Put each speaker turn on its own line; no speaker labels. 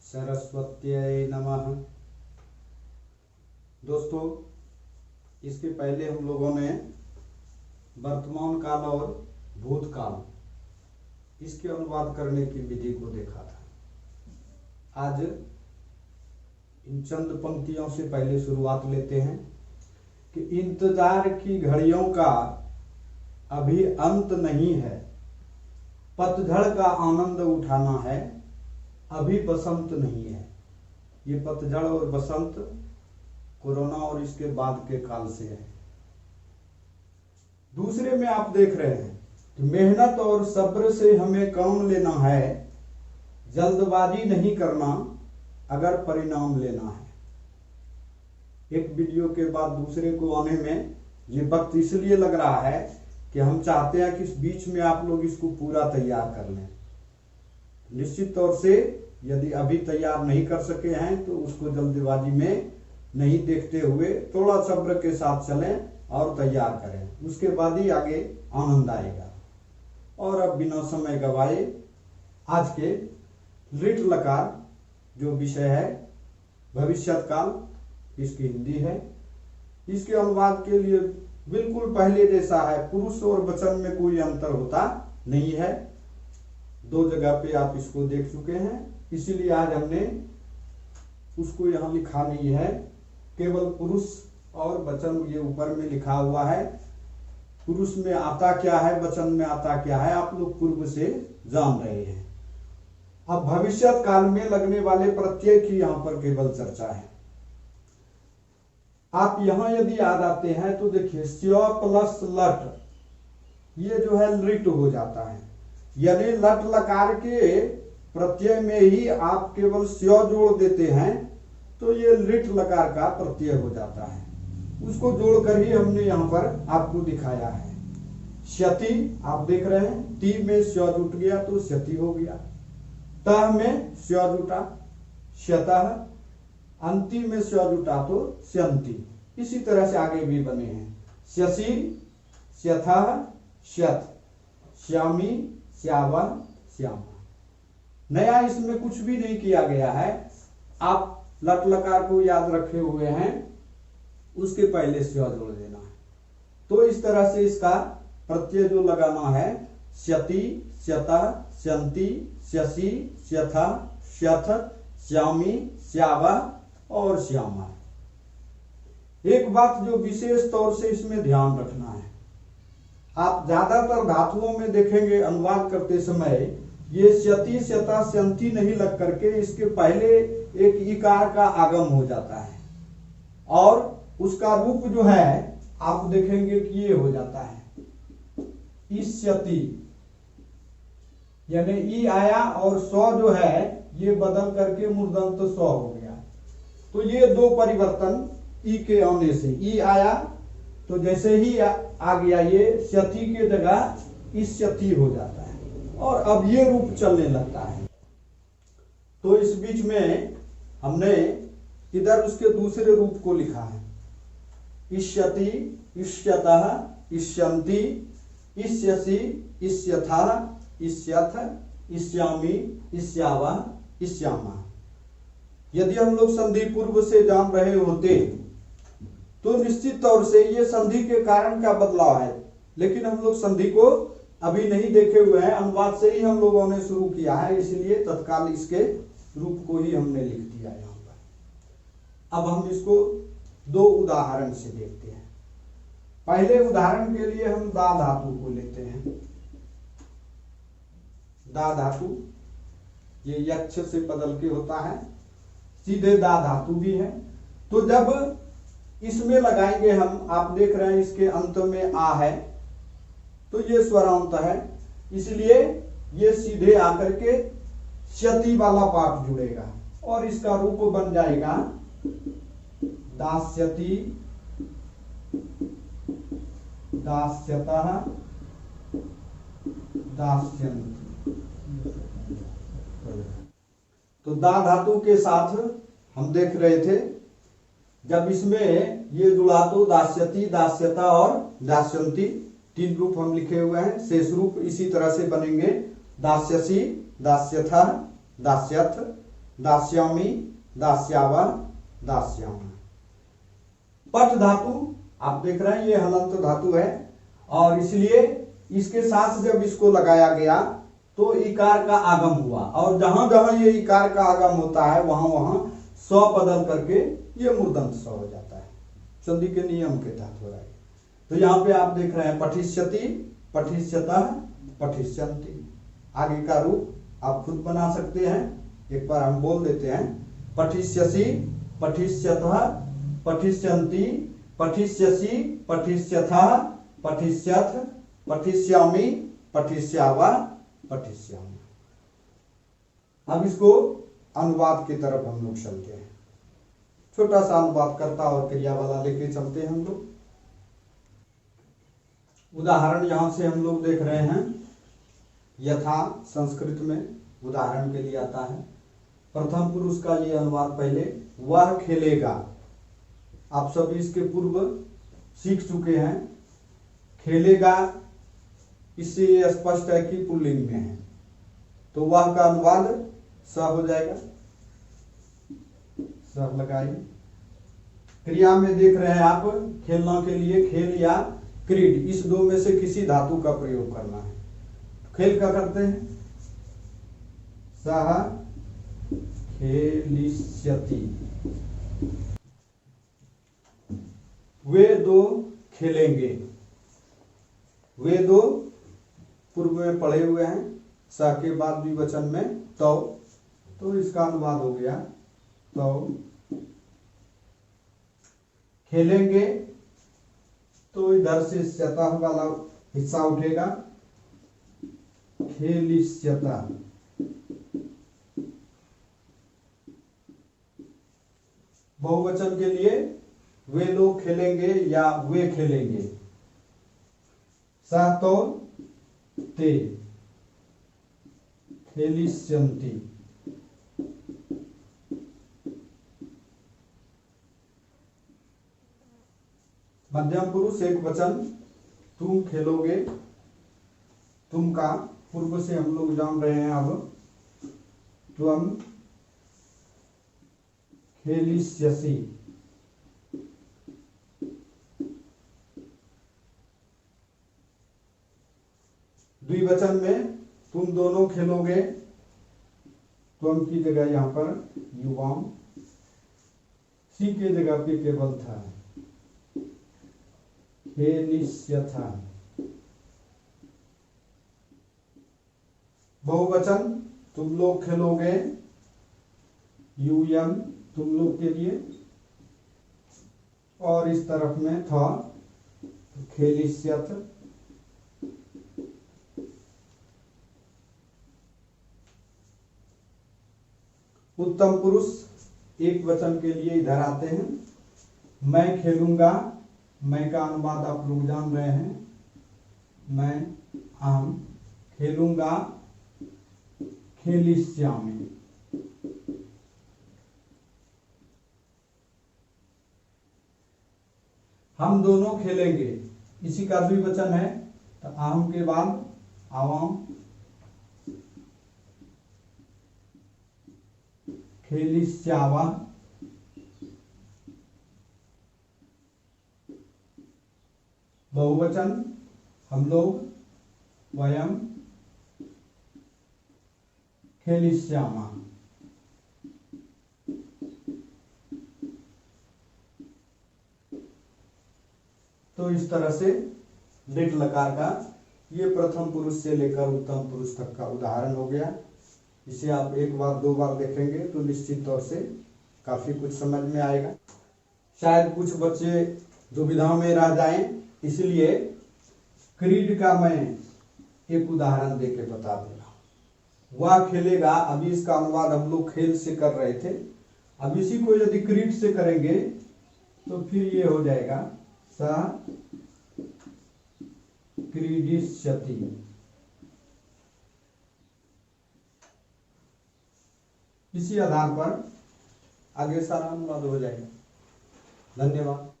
सरस्वत्यै नमः। दोस्तों, इसके पहले हम लोगों ने वर्तमान काल और भूतकाल इसके अनुवाद करने की विधि को देखा था। आज इन चंद पंक्तियों से पहले शुरुआत लेते हैं कि इंतजार की घड़ियों का अभी अंत नहीं है, पतझड़ का आनंद उठाना है, अभी बसंत नहीं है। ये पतझड़ और बसंत कोरोना और इसके बाद के काल से है। दूसरे में आप देख रहे हैं कि मेहनत और सब्र से हमें काम लेना है, जल्दबाजी नहीं करना अगर परिणाम लेना है। एक वीडियो के बाद दूसरे को आने में ये वक्त इसलिए लग रहा है कि हम चाहते हैं कि इस बीच में आप लोग इसको पूरा तैयार कर लें। निश्चित तौर से यदि अभी तैयार नहीं कर सके हैं तो उसको जल्दबाजी में नहीं देखते हुए थोड़ा सब्र के साथ चलें और तैयार करें, उसके बाद ही आगे आनंद आएगा। और अब बिना समय गवाए आज के लिट लकार जो विषय है भविष्यत काल, इसकी हिंदी है। इसके अनुवाद के लिए बिल्कुल पहले जैसा है, पुरुष और वचन में कोई अंतर होता नहीं है। दो जगह पे आप इसको देख चुके हैं, इसीलिए आज हमने उसको यहाँ लिखा नहीं है, केवल पुरुष और वचन ये ऊपर में लिखा हुआ है। पुरुष में आता क्या है, वचन में आता क्या है, आप लोग पूर्व से जान रहे हैं। अब भविष्यत काल में लगने वाले प्रत्यय की यहाँ पर केवल चर्चा है। आप यहां यदि याद आते हैं तो देखिए स्यो प्लस लट, ये जो है लिट हो जाता है। यदि लट लकार के प्रत्यय में ही आप केवल स्यो जोड़ देते हैं तो ये लिट लकार का प्रत्यय हो जाता है। उसको जोड़कर ही हमने यहाँ पर आपको दिखाया है। क्षति आप देख रहे हैं, ती में स्यो जुट गया तो क्षति हो गया, तह में स्यो जुटा क्षतः, अंति में स्यो जुटा तो स्यंती। इसी तरह से आगे भी बने हैं, शशि स्यथः श्यथ, श्यामी श्यावः श्यामा। नया इसमें कुछ भी नहीं किया गया है। आप लट लकार को याद रखे हुए हैं, उसके पहले स्यो जोड़ देना है। तो इस तरह से इसका प्रत्यय जो लगाना है, स्यति स्यतः स्यंती शशि स्यथा श्यथ श्यामी श्यावः और श्यामा। एक बात जो विशेष तौर से इसमें ध्यान रखना है, आप ज्यादातर धातुओं में देखेंगे अनुवाद करते समय ये स्यति स्यता स्यंती नहीं लग करके इसके पहले एक इकार का आगम हो जाता है और उसका रूप जो है आप देखेंगे कि ये हो जाता है इष्यति, यानी ई आया और स्व जो है ये बदल करके मूर्धन्य स्व हो गया। तो ये दो परिवर्तन ई के आने से, ई आया तो जैसे ही आ गया ये स्यति के जगह इष्यति हो जाता है और अब ये रूप चलने लगता है। तो इस बीच में हमने इधर उसके दूसरे रूप को लिखा है, इष्यति इष्यतः इष्यन्ति इष्यसि इष्यथा इष्यथ इष्यामि इष्यावः इष्यामा। यदि हम लोग संधि पूर्व से जान रहे होते तो निश्चित तौर से ये संधि के कारण का बदलाव है, लेकिन हम लोग संधि को अभी नहीं देखे हुए हैं, अनुवाद से ही हम लोगों ने शुरू किया है, इसलिए तत्काल इसके रूप को ही हमने लिख दिया यहाँ पर। अब हम इसको दो उदाहरण से देखते हैं। पहले उदाहरण के लिए हम दा धातु को लेते हैं। दा धातु ये यक्ष से बदल के होता है, सीधे दा धातु भी है। तो जब इसमें लगाएंगे हम, आप देख रहे हैं इसके अंत में आ है तो ये स्वरांत है, इसलिए ये सीधे आकर के क्षति वाला पाठ जुड़ेगा और इसका रूप बन जाएगा दास्यति दास्यतः दास्यन्ति। तो दा धातु के साथ हम देख रहे थे, जब इसमें ये जुड़ा तो दास्यति दास्यता और दास्यन्ति तीन रूप हम लिखे हुए हैं। शेष रूप इसी तरह से बनेंगे, दास्यसी दास्यथा दास्यथ दास्यामि, दास्यावः, दास्यामः। पठ धातु आप देख रहे हैं ये हलंत धातु है और इसलिए इसके साथ जब इसको लगाया गया तो इकार का आगम हुआ और जहां जहां ये इकार का आगम होता है वहां वहां स बदल करके ये मूर्धन्य स हो जाता है। संधि के नियम के तहत हो रहा है। तो यहाँ पे आप देख रहे हैं पठिष्यति, पठिष्यतः, पठिष्यन्ति। आगे का रूप आप खुद बना सकते हैं। एक बार हम बोल देते हैं। पठिष्यसि, पठिष्यतः, पठिष्यन्ति, पठिष्यसि, पठिष्यथः, पठिष्यथ, पठिष्यामि, पठिष्यावः, पठिष्यामः। अब इसको अनुवाद की तरफ हम लोग चलते हैं। छोटा सा अनुवाद कर्ता और क्रिया वाला लेके चलते हैं हम लोग। उदाहरण यहां से हम लोग देख रहे हैं। यथा संस्कृत में उदाहरण के लिए आता है। प्रथम पुरुष का ये अनुवाद पहले, वह खेलेगा। आप सभी इसके पूर्व सीख चुके हैं। खेलेगा इससे ये स्पष्ट है कि पुल्लिंग में है, तो वह का अनुवाद स हो जाएगा। स लगाइए। क्रिया में देख रहे हैं आप, खेलना के लिए खेल या क्रीड, इस दो में से किसी धातु का प्रयोग करना है। खेल का करते हैं सह खेलिष्यति। वे दो खेलेंगे। वे दो पूर्व में पढ़े हुए हैं। स के बाद द्विवचन में तो इसका अनुवाद हो गया तो खेलेंगे। तो इधर से स्यतः वाला हिस्सा उठेगा, खेलिष्यतः। बहुवचन के लिए वे लोग खेलेंगे या वे खेलेंगे। सह तो ते, खेलिष्यन्ति। मध्यम पुरुष एक वचन, तुम खेलोगे। तुम का पूर्व से हम लोग जान रहे हैं। अब त्वं खेलिष्यसि। द्विवचन में तुम दोनों खेलोगे। त्वं की जगह यहां पर युवाम, सी के जगह पे केवल था खेलिष्यथः। बहुवचन तुम लोग खेलोगे, यूयम तुम लोग के लिए, और इस तरफ में था खेलिष्यथ। उत्तम पुरुष एक वचन के लिए इधर आते हैं। मैं खेलूंगा। मैं का अनुवाद आप लोग जान रहे हैं। मैं हम खेलूंगा, खेलिष्यामि। हम दोनों खेलेंगे, इसी का द्विवचन है। तो आम के बाद आवाम, खेलिष्यावः। बहुवचन हम लोग, वयम खेलिष्यामः। तो इस तरह से लिट लकार का ये प्रथम पुरुष से लेकर उत्तम पुरुष तक का उदाहरण हो गया। इसे आप एक बार दो बार देखेंगे तो निश्चित तौर से काफी कुछ समझ में आएगा। शायद कुछ बच्चे दुविधा में रह जाएं, इसलिए क्रीड का मैं एक उदाहरण देके बता दे रहा हूं। वह खेलेगा, अभी इसका अनुवाद हम लोग खेल से कर रहे थे। अब इसी को यदि क्रीड से करेंगे तो फिर ये हो जाएगा स क्रीडिष्यति। इसी आधार पर आगे सारा अनुवाद हो जाएगा। धन्यवाद।